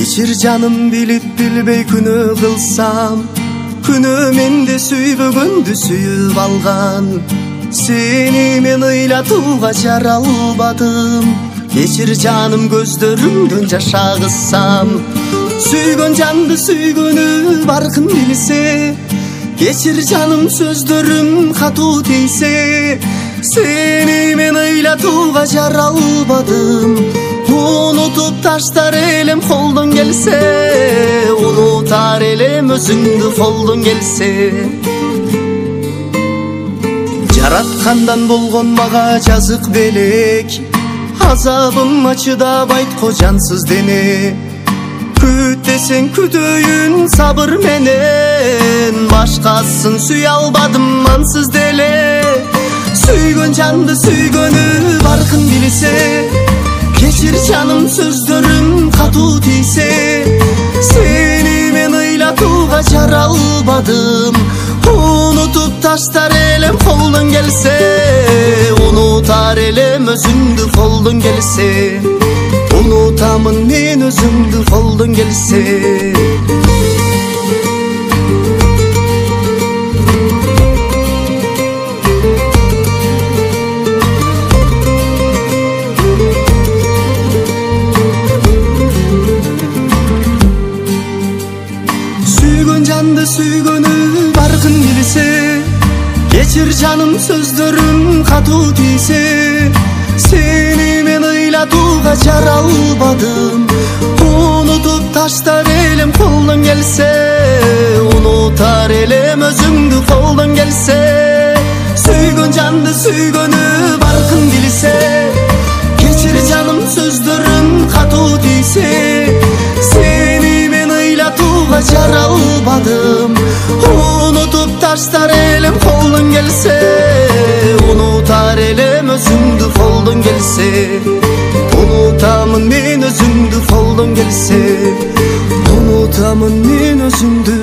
Kechir canım bilip bilbey күнөө кылсам, күнөө менде сүйбөгөндү сүйүп алган. Seni men ыйлатууга жара албадым. Кечир жаным көздөрүңдөн жаш агызсам. Сүйгөн жанды сүйгөнү баркын билсе, кечир жаным сөздөрүм катуу тийсе. Seni men ыйлатууга жара албадым. Unutуп таштар элем колдон келсе, унутар элем өзүңдү колдон келсе. Жараткандан болгон мага жазык белек, азабыма чыдабайт ко жансыз дене. Күт десең күтөйүн сабыр менен, башкасын сүйө албадым ансыз деле. Сүйгөн жанды сүйгөнү баркын билсе, кечир жаным сөздөрүм катуу тийсе. Сени мен ыйлатууга жара албадым. Unutуп таштар элем колдон келсе, унутар элем өзүңдү колдон келсе. Унутамын мен өзүңдү колдон келсе. Сүйгөн жанды сүйгөнү баркын билсе, кечир жаным сөздөрүм катуу тийсе. Сени мен ыйлатууга жара албадым. Унутуп таштар элем колдон келсе, унутар элем өзүңдү колдон келсе. Сүйгөн жанды сүйгөнү баркын билсе, кечир жаным сөздөрүм катуу тийсе. Сени мен ыйлатууга жара албадым. Unutуп таштар элем колдон келсе, унутар элем өзүңдү колдон келсе. Унутамын мен өзүңдү колдон келсе. Унутамын мен өзүңдү